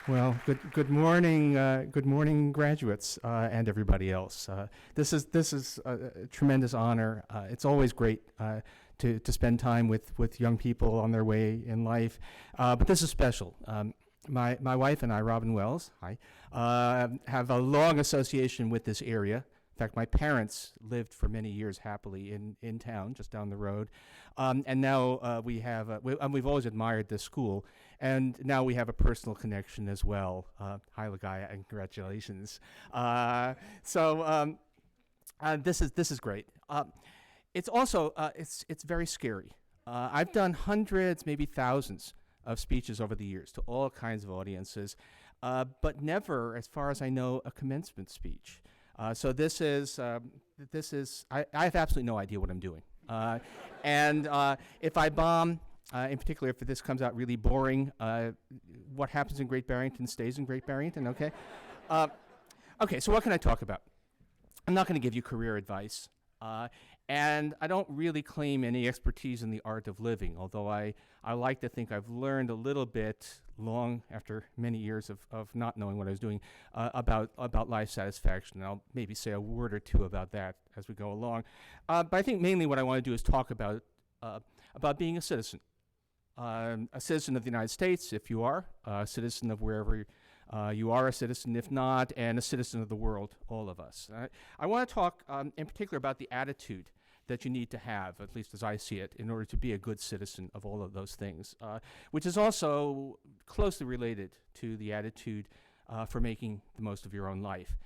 Good morning, graduates and everybody else. This is a tremendous honor. It's always great to spend time with young people on their way in life, but this is special. My wife and I, Robin Wells, hi, have a long association with this area. In fact, my parents lived for many years happily in town, just down the road, and now we've always admired this school, and now we have a personal connection as well. Hi, Ligaya, and congratulations. This is great. It's also it's very scary. I've done hundreds, maybe thousands, of speeches over the years to all kinds of audiences, but never, as far as I know, a commencement speech. So this is I have absolutely no idea what I'm doing. And if I bomb, in particular if this comes out really boring, what happens in Great Barrington stays in Great Barrington, okay? Okay, so what can I talk about? I'm not going to give you career advice. And I don't really claim any expertise in the art of living, although I like to think I've learned a little bit long after many years of not knowing what I was doing about life satisfaction. And I'll maybe say a word or two about that as we go along. But I think mainly what I want to do is talk about being a citizen of the United States, if you are, a citizen of wherever you are a citizen, if not, and a citizen of the world, all of us. I want to talk in particular about the attitude that you need to have, at least as I see it, in order to be a good citizen of all of those things, which is also closely related to the attitude for making the most of your own life,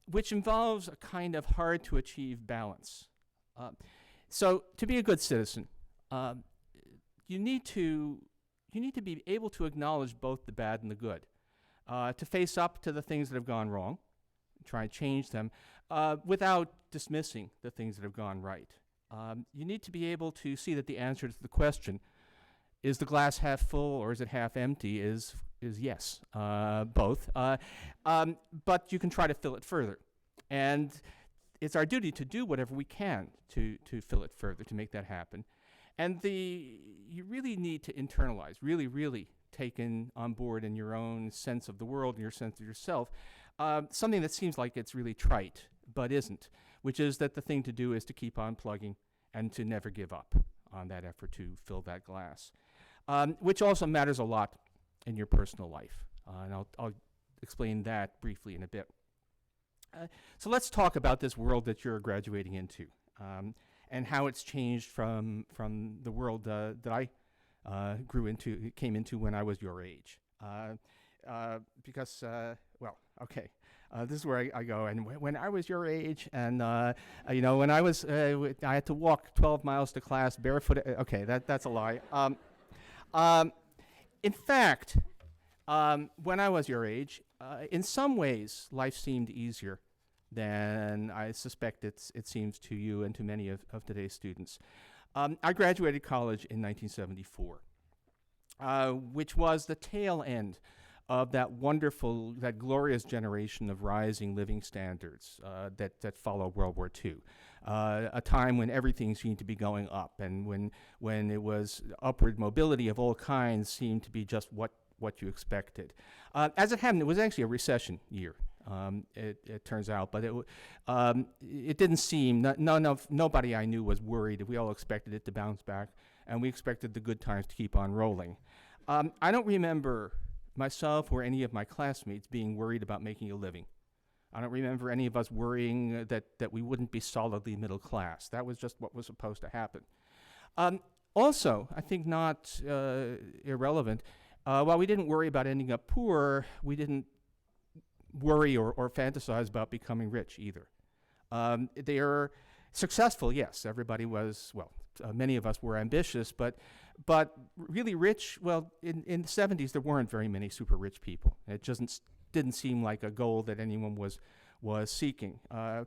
which involves a kind of hard-to-achieve balance. So to be a good citizen, you need to be able to acknowledge both the bad and the good, to face up to the things that have gone wrong, try and change them, without dismissing the things that have gone right. You need to be able to see that the answer to the question, is the glass half full or is it half empty, is yes, both. But you can try to fill it further. And it's our duty to do whatever we can to fill it further, to make that happen. And you really need to internalize, really take on board in your own sense of the world and your sense of yourself, something that seems like it's really trite, but isn't, which is that the thing to do is to keep on plugging and to never give up on that effort to fill that glass, which also matters a lot in your personal life. And I'll explain that briefly in a bit. So let's talk about this world that you're graduating into, and how it's changed from the world that I came into when I was your age. Because, this is where I go. And when I was your age, and when I was, I had to walk 12 miles to class barefoot. Okay, that's a lie. In fact, when I was your age, in some ways, life seemed easier than I suspect it seems to you and to many of today's students. I graduated college in 1974, which was the tail end of that glorious generation of rising living standards that followed World War II, a time when everything seemed to be going up, and when it was upward mobility of all kinds seemed to be just what you expected. As it happened, it was actually a recession year. It turns out, but it didn't seem, nobody I knew was worried. We all expected it to bounce back, and we expected the good times to keep on rolling. I don't remember myself or any of my classmates being worried about making a living. I don't remember any of us worrying that we wouldn't be solidly middle class. That was just what was supposed to happen. Also, I think not irrelevant, while we didn't worry about ending up poor, we didn't worry or fantasize about becoming rich either. They are successful, yes. Everybody was, many of us were ambitious, but really rich, in the 70s there weren't very many super rich people. It just didn't seem like a goal that anyone was seeking. A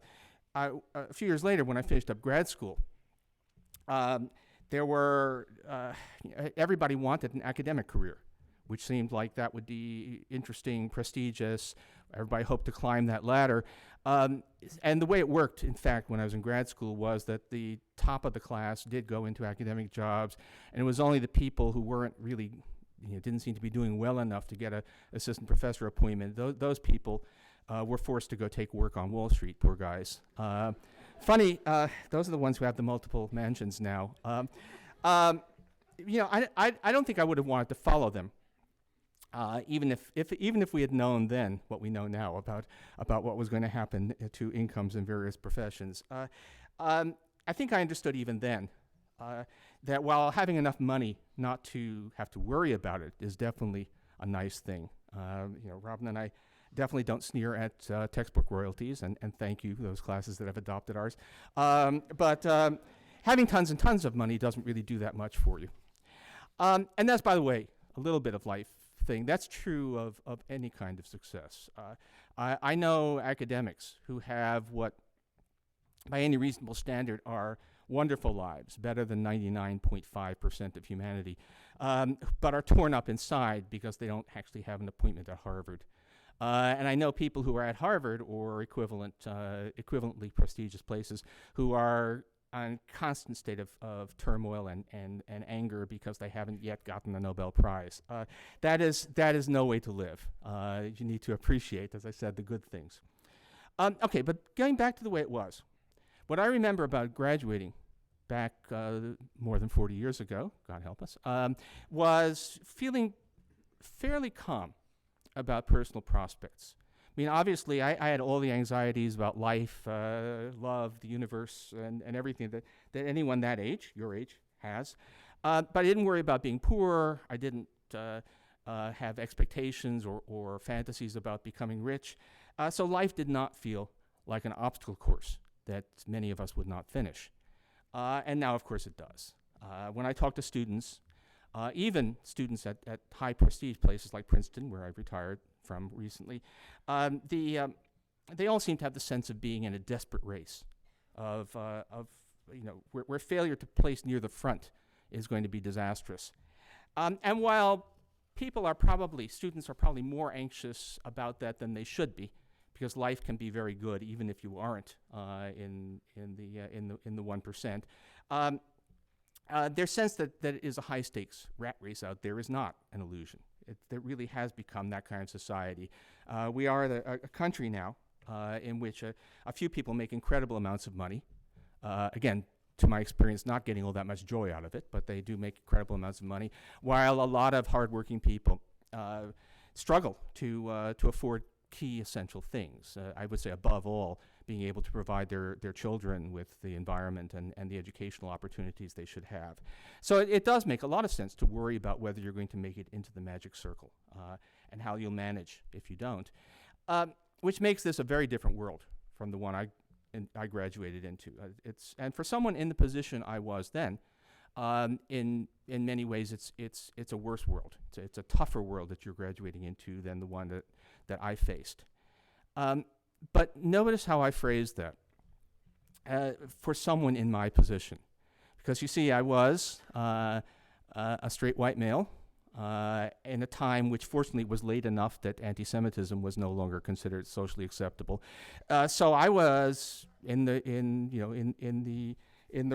few years later, when I finished up grad school, there were, everybody wanted an academic career, which seemed like that would be interesting, prestigious. Everybody hoped to climb that ladder. And the way it worked, in fact, when I was in grad school, was that the top of the class did go into academic jobs, and it was only the people who weren't really didn't seem to be doing well enough to get a assistant professor appointment. Those people were forced to go take work on Wall Street, poor guys. Funny, those are the ones who have the multiple mansions now. I don't think I would have wanted to follow them, even if we had known then what we know now about what was going to happen to incomes in various professions. I think I understood even then that while having enough money not to have to worry about it is definitely a nice thing. Robin and I definitely don't sneer at textbook royalties, and thank you, those classes that have adopted ours. But having tons and tons of money doesn't really do that much for you. And that's, by the way, a little bit of life thing. That's true of any kind of success. I know academics who have what, by any reasonable standard, are wonderful lives, better than 99.5% of humanity, but are torn up inside because they don't actually have an appointment at Harvard. And I know people who are at Harvard or equivalently prestigious places who are on constant state of turmoil and anger because they haven't yet gotten the Nobel Prize. That is no way to live. You need to appreciate, as I said, the good things. Okay, but going back to the way it was, what I remember about graduating back more than 40 years ago, God help us, was feeling fairly calm about personal prospects. I mean, obviously, I had all the anxieties about life, love, the universe, and everything that anyone that age, your age, has. But I didn't worry about being poor. I didn't have expectations or fantasies about becoming rich. So life did not feel like an obstacle course that many of us would not finish. And now, of course, it does. When I talk to students, even students at high prestige places like Princeton, where I've retired from recently, they all seem to have the sense of being in a desperate race where failure to place near the front is going to be disastrous. And while students are probably more anxious about that than they should be, because life can be very good even if you aren't in the 1%. Their sense that it is a high-stakes rat race out there is not an illusion. It really has become that kind of society. We are a country now in which a few people make incredible amounts of money. Again, to my experience, not getting all that much joy out of it, but they do make incredible amounts of money, while a lot of hardworking people struggle to afford key essential things. I would say above all, being able to provide their children with the environment and the educational opportunities they should have. So it does make a lot of sense to worry about whether you're going to make it into the magic circle and how you'll manage if you don't, which makes this a very different world from the one I graduated into. And for someone in the position I was then, in many ways, it's a worse world. It's a tougher world that you're graduating into than the one that I faced. But notice how I phrased that for someone in my position, because you see, I was a straight white male in a time which, fortunately, was late enough that anti-Semitism was no longer considered socially acceptable. So I was in the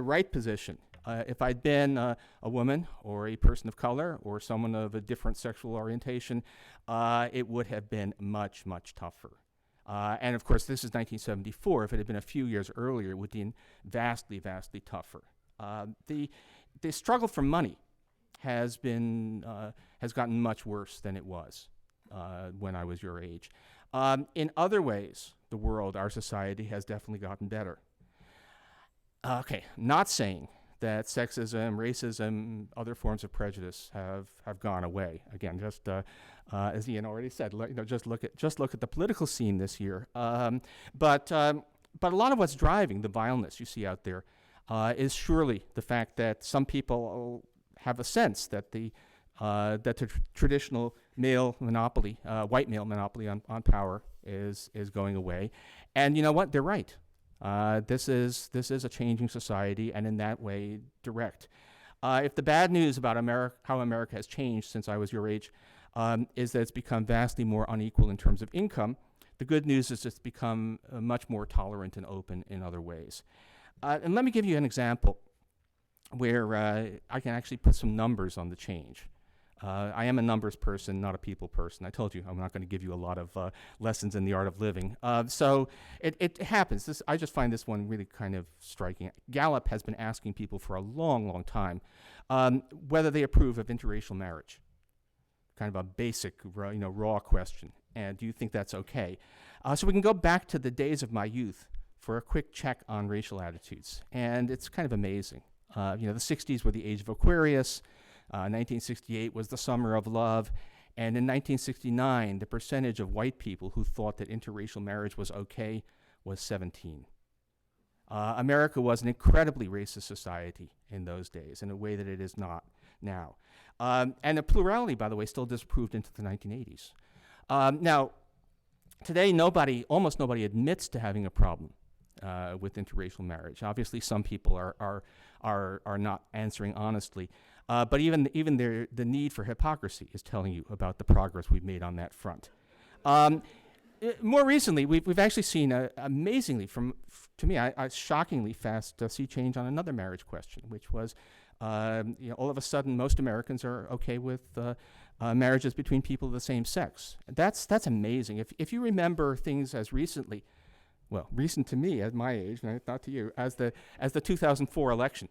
right position. If I'd been a woman or a person of color or someone of a different sexual orientation, it would have been much, much tougher. And of course, this is 1974. If it had been a few years earlier, it would have been vastly, vastly tougher. The struggle for money has gotten much worse than it was when I was your age. In other ways, the world, our society, has definitely gotten better. Okay, not saying that sexism, racism, other forms of prejudice have gone away. Again, just as Ian already said, just look at the political scene this year. But a lot of what's driving the vileness you see out there is surely the fact that some people have a sense that the traditional male monopoly, white male monopoly on power is going away, and you know what? They're right. This is a changing society, and in that way, direct. If the bad news about how America has changed since I was your age is that it's become vastly more unequal in terms of income, the good news is it's become much more tolerant and open in other ways. And let me give you an example where I can actually put some numbers on the change. I am a numbers person, not a people person. I told you I'm not going to give you a lot of lessons in the art of living. So it happens. I just find this one really kind of striking. Gallup has been asking people for a long, long time whether they approve of interracial marriage. Kind of a basic, raw question. And do you think that's okay? So we can go back to the days of my youth for a quick check on racial attitudes. And it's kind of amazing. The 60s were the age of Aquarius. 1968 was the summer of love. And in 1969, the percentage of white people who thought that interracial marriage was okay was 17. America was an incredibly racist society in those days in a way that it is not now. And the plurality, by the way, still disapproved into the 1980s. Now, today, almost nobody admits to having a problem with interracial marriage. Obviously, some people are not answering honestly. But even the need for hypocrisy is telling you about the progress we've made on that front. More recently, we've actually seen amazingly, to me, a shockingly fast sea change on another marriage question, which was, all of a sudden, most Americans are okay with marriages between people of the same sex. That's amazing. If you remember things as recently, well, recent to me at my age, not to you, as the 2004 election.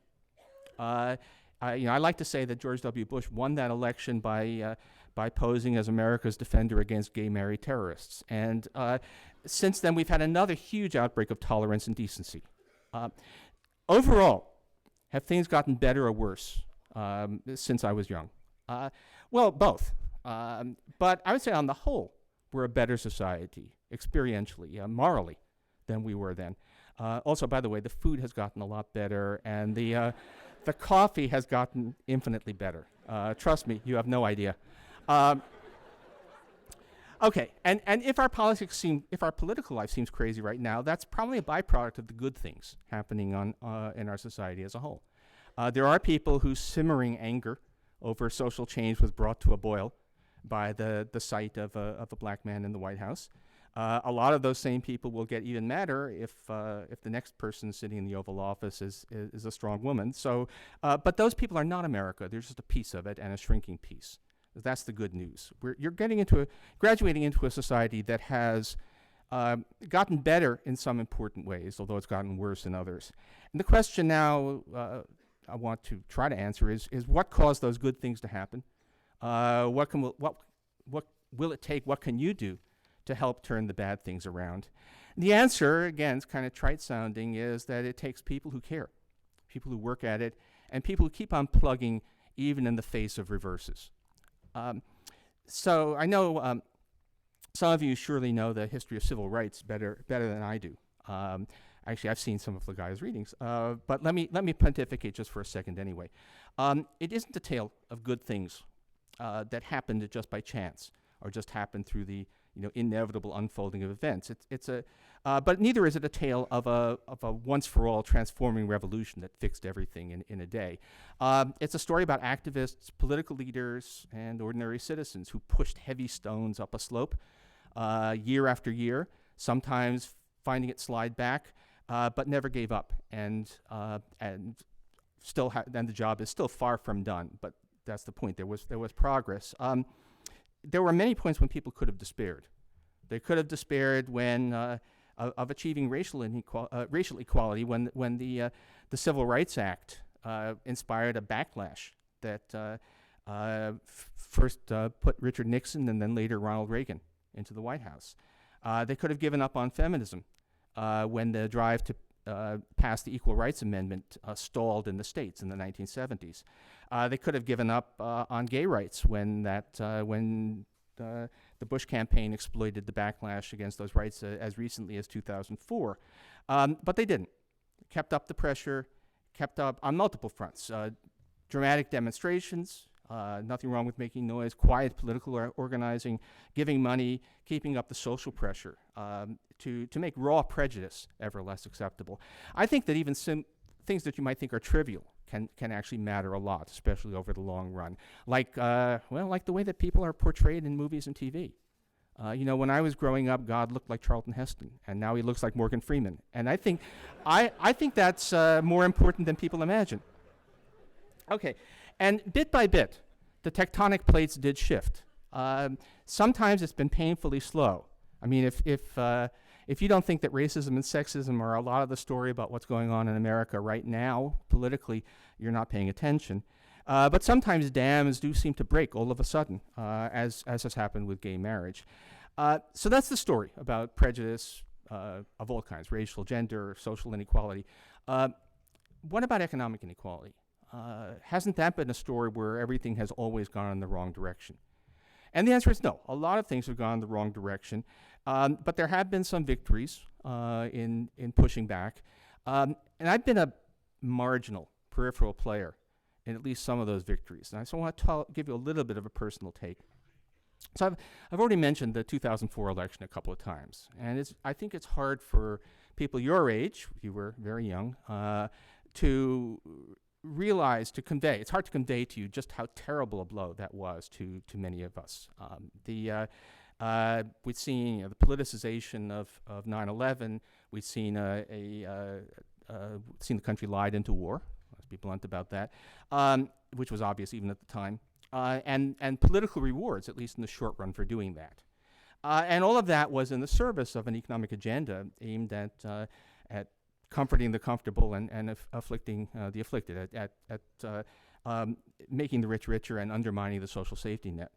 I like to say that George W. Bush won that election by posing as America's defender against gay married terrorists. And since then, we've had another huge outbreak of tolerance and decency. Overall, have things gotten better or worse since I was young? Well, both. But I would say on the whole, we're a better society, experientially, morally, than we were then. Also, by the way, the food has gotten a lot better, and the coffee has gotten infinitely better. Trust me, you have no idea. Okay, and if our political life seems crazy right now, that's probably a byproduct of the good things happening in our society as a whole. There are people whose simmering anger over social change was brought to a boil by the sight of a black man in the White House. A lot of those same people will get even madder if the next person sitting in the Oval Office is a strong woman. So, but those people are not America. They're just a piece of it and a shrinking piece. That's the good news. You're graduating into a society that has gotten better in some important ways, although it's gotten worse in others. And the question now I want to try to answer is what caused those good things to happen? What will it take? What can you do to help turn the bad things around? And the answer, again, it's kind of trite sounding, is that it takes people who care, people who work at it, and people who keep on plugging even in the face of reverses. So I know some of you surely know the history of civil rights better than I do. Actually, I've seen some of the guys' readings, but let me pontificate just for a second anyway. It isn't a tale of good things that happened just by chance or just happened through the inevitable unfolding of events. But neither is it a tale of a once-for-all transforming revolution that fixed everything in a day. It's a story about activists, political leaders, and ordinary citizens who pushed heavy stones up a slope year after year, sometimes finding it slide back, but never gave up. And the job is still far from done. But that's the point. There was progress. There were many points when people could have despaired. They could have despaired when of achieving racial equality when the Civil Rights Act inspired a backlash that first put Richard Nixon and then later Ronald Reagan into the White House. They could have given up on feminism when the drive to pass the Equal Rights Amendment stalled in the states in the 1970s. They could have given up on gay rights when the Bush campaign exploited the backlash against those rights as recently as 2004. But they didn't. Kept up the pressure, kept up on multiple fronts. Dramatic demonstrations, nothing wrong with making noise, quiet political organizing, giving money, keeping up the social pressure to make raw prejudice ever less acceptable. I think that even things that you might think are trivial can actually matter a lot, especially over the long run. Like the way that people are portrayed in movies and TV. When I was growing up, God looked like Charlton Heston, and now he looks like Morgan Freeman. And I think that's more important than people imagine. Okay, and bit by bit, the tectonic plates did shift. Sometimes it's been painfully slow. I mean, if you don't think that racism and sexism are a lot of the story about what's going on in America right now, politically, you're not paying attention. But sometimes dams do seem to break all of a sudden, as has happened with gay marriage. So that's the story about prejudice of all kinds, racial, gender, social inequality. What about economic inequality? Hasn't that been a story where everything has always gone in the wrong direction? And the answer is no. A lot of things have gone in the wrong direction, but there have been some victories in pushing back. And I've been a marginal, peripheral player in at least some of those victories. And I want to give you a little bit of a personal take. So I've already mentioned the 2004 election a couple of times, and I think it's hard for people your age, you were very young, to realize, to convey. It's hard to convey to you just how terrible a blow that was to many of us. We've seen the politicization of 9/11. We've seen seen the country lied into war. Let's be blunt about that, which was obvious even at the time. And political rewards, at least in the short run, for doing that. And all of that was in the service of an economic agenda aimed at comforting the comfortable and afflicting the afflicted, at making the rich richer and undermining the social safety net.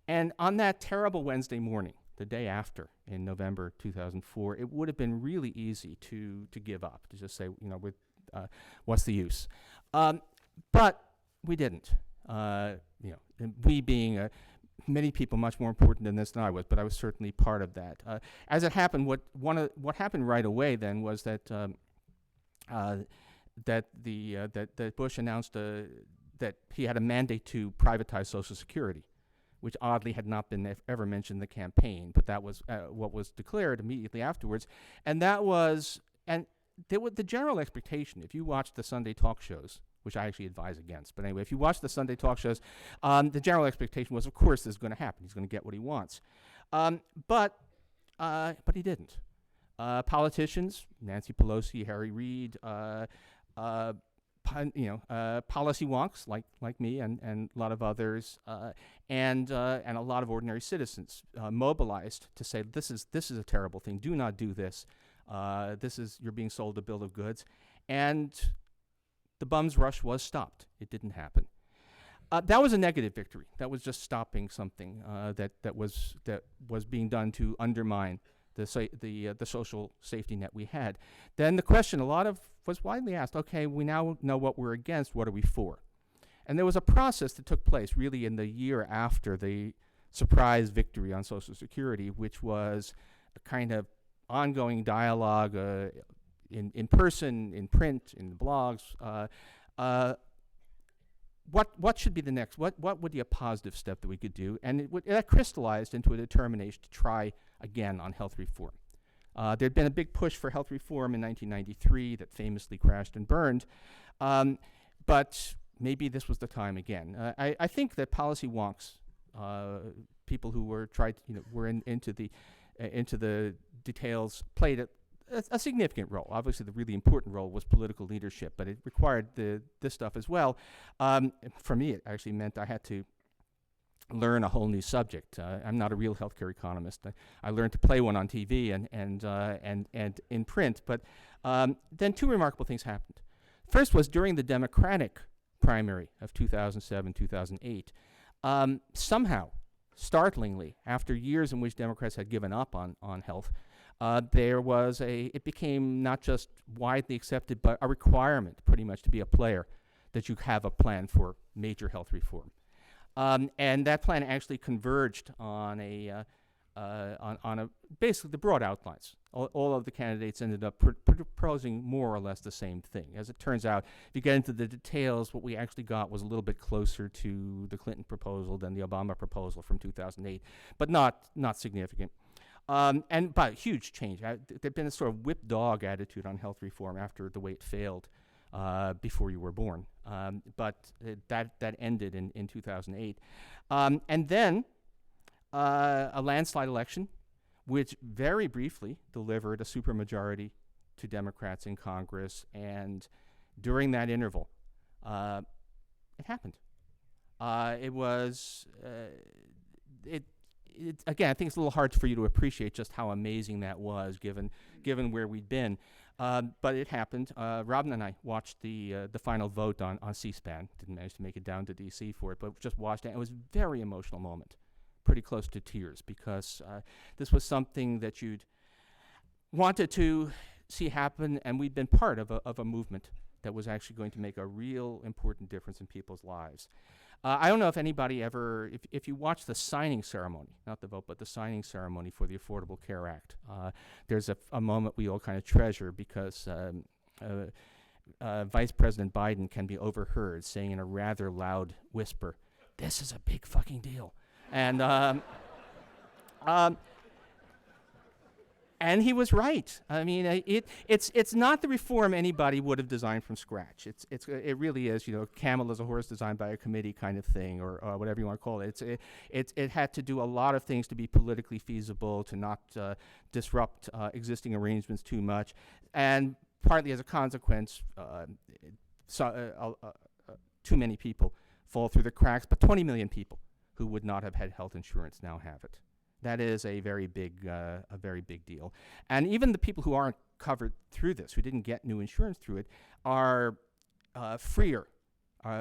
And on that terrible Wednesday morning, the day after, in November 2004, it would have been really easy to give up, to just say, what's the use? But we didn't. We being many people much more important in this than I was, but I was certainly part of that. As it happened, what happened right away then was that that Bush announced that he had a mandate to privatize Social Security, which oddly had not been ever mentioned in the campaign, but that was what was declared immediately afterwards, and the general expectation, if you watch the Sunday talk shows, which I actually advise against. But anyway, if you watch the Sunday talk shows, the general expectation was, of course, this is going to happen. He's going to get what he wants. But he didn't. Politicians, Nancy Pelosi, Harry Reid, policy wonks like me and a lot of others, and a lot of ordinary citizens mobilized to say, this is a terrible thing. Do not do this. You're being sold a bill of goods. And the bum's rush was stopped. It didn't happen. That was a negative victory. That was just stopping something that was being done to undermine the social safety net we had. Then the question was widely asked, okay, we now know what we're against, what are we for? And there was a process that took place really in the year after the surprise victory on Social Security, which was a kind of ongoing dialogue in person, in print, in the blogs. What should be the next? What would be a positive step that we could do? And that crystallized into a determination to try again on health reform. There'd been a big push for health reform in 1993 that famously crashed and burned, but maybe this was the time again. I think that policy wonks, people who were into the details, played a significant role. Obviously, the really important role was political leadership, but it required this stuff as well. For me, it actually meant I had to learn a whole new subject. I'm not a real healthcare economist. I learned to play one on TV and in print. But then two remarkable things happened. First was during the Democratic primary of 2007, 2008. Somehow, startlingly, after years in which Democrats had given up on health, it became not just widely accepted, but a requirement pretty much to be a player that you have a plan for major health reform. And that plan actually converged on basically the broad outlines. All of the candidates ended up proposing more or less the same thing. As it turns out, if you get into the details, what we actually got was a little bit closer to the Clinton proposal than the Obama proposal from 2008, but not significant. And by a huge change. There'd been a sort of whip dog attitude on health reform after the way it failed before you were born. But that ended in 2008. And then a landslide election, which very briefly delivered a supermajority to Democrats in Congress. And during that interval, it happened. It was, again, I think it's a little hard for you to appreciate just how amazing that was, given where we'd been. But it happened. Robin and I watched the final vote on C-SPAN. Didn't manage to make it down to D.C. for it, but just watched it. It was a very emotional moment, pretty close to tears, because this was something that you'd wanted to see happen, and we'd been part of a movement that was actually going to make a real important difference in people's lives. I don't know if anybody ever, if you watch the signing ceremony, not the vote, but the signing ceremony for the Affordable Care Act, there's a moment we all kind of treasure, because Vice President Biden can be overheard saying in a rather loud whisper, "This is a big fucking deal." And he was right. I mean, it's not the reform anybody would have designed from scratch. It really is, camel is a horse designed by a committee kind of thing, or whatever you want to call it. It had to do a lot of things to be politically feasible, to not disrupt existing arrangements too much, and partly as a consequence, too many people fall through the cracks. But 20 million people who would not have had health insurance now have it. That is a very big deal. And even the people who aren't covered through this, who didn't get new insurance through it, are freer,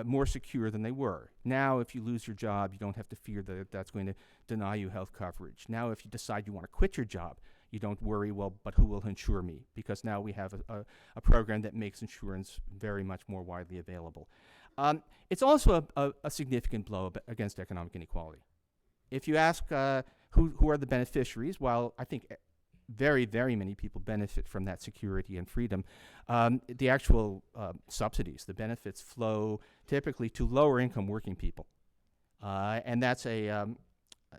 more secure than they were. Now, if you lose your job, you don't have to fear that that's going to deny you health coverage. Now, if you decide you want to quit your job, you don't worry, well, but who will insure me? Because now we have a program that makes insurance very much more widely available. It's also a significant blow against economic inequality. If you ask who are the beneficiaries, while I think very, very many people benefit from that security and freedom, the actual subsidies, the benefits flow typically to lower income working people. And that's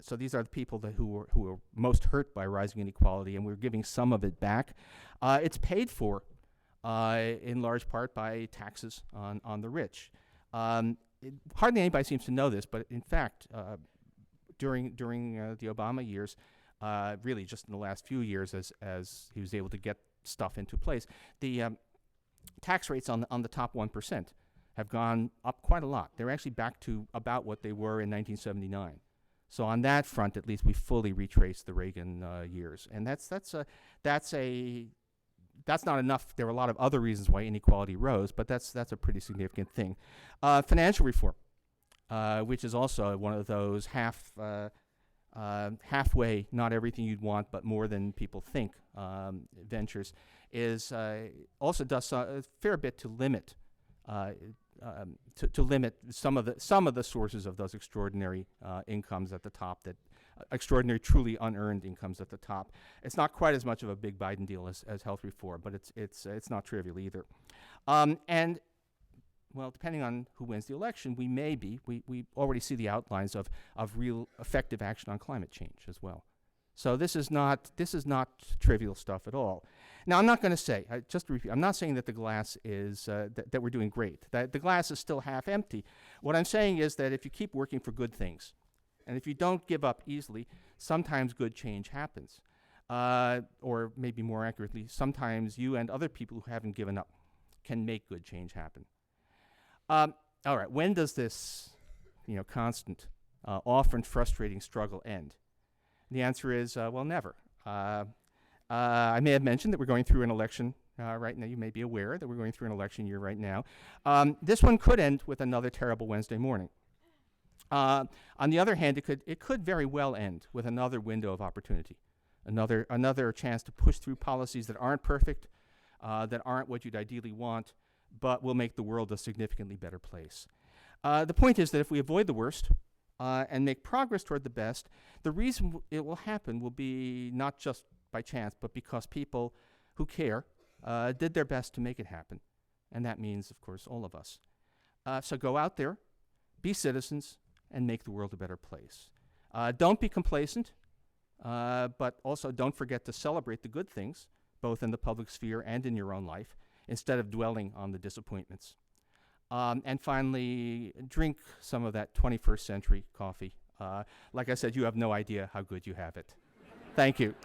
so these are the people who are most hurt by rising inequality, and we're giving some of it back. It's paid for in large part by taxes on the rich. Hardly anybody seems to know this, but in fact, during the Obama years, really just in the last few years, as he was able to get stuff into place, the tax rates on the top 1% have gone up quite a lot. They're actually back to about what they were in 1979. So on that front, at least, we fully retraced the Reagan years, and that's not enough. There are a lot of other reasons why inequality rose, but that's a pretty significant thing. Financial reform, which is also one of those halfway, not everything you'd want, but more than people think ventures, is also does a fair bit to limit some of the sources of those extraordinary incomes at the top, that extraordinary, truly unearned incomes at the top. It's not quite as much of a big Biden deal as health reform, but it's not trivial either. And well, depending on who wins the election, we already see the outlines of real effective action on climate change as well. So this is not trivial stuff at all. Now, I'm not going to say, just to repeat, I'm not saying that the glass is, that we're doing great, that the glass is still half empty. What I'm saying is that if you keep working for good things, and if you don't give up easily, sometimes good change happens. Or maybe more accurately, sometimes you and other people who haven't given up can make good change happen. All right, when does this constant, often frustrating struggle end? The answer is, well, never. I may have mentioned that we're going through an election right now. You may be aware that we're going through an election year right now. This one could end with another terrible Wednesday morning. On the other hand, it could very well end with another window of opportunity, another chance to push through policies that aren't perfect, that aren't what you'd ideally want, but will make the world a significantly better place. The point is that if we avoid the worst and make progress toward the best, the reason it will happen will be not just by chance, but because people who care did their best to make it happen. And that means, of course, all of us. So go out there, be citizens, and make the world a better place. Don't be complacent, but also don't forget to celebrate the good things, both in the public sphere and in your own life, instead of dwelling on the disappointments. And finally, drink some of that 21st century coffee. Like I said, you have no idea how good you have it. Thank you.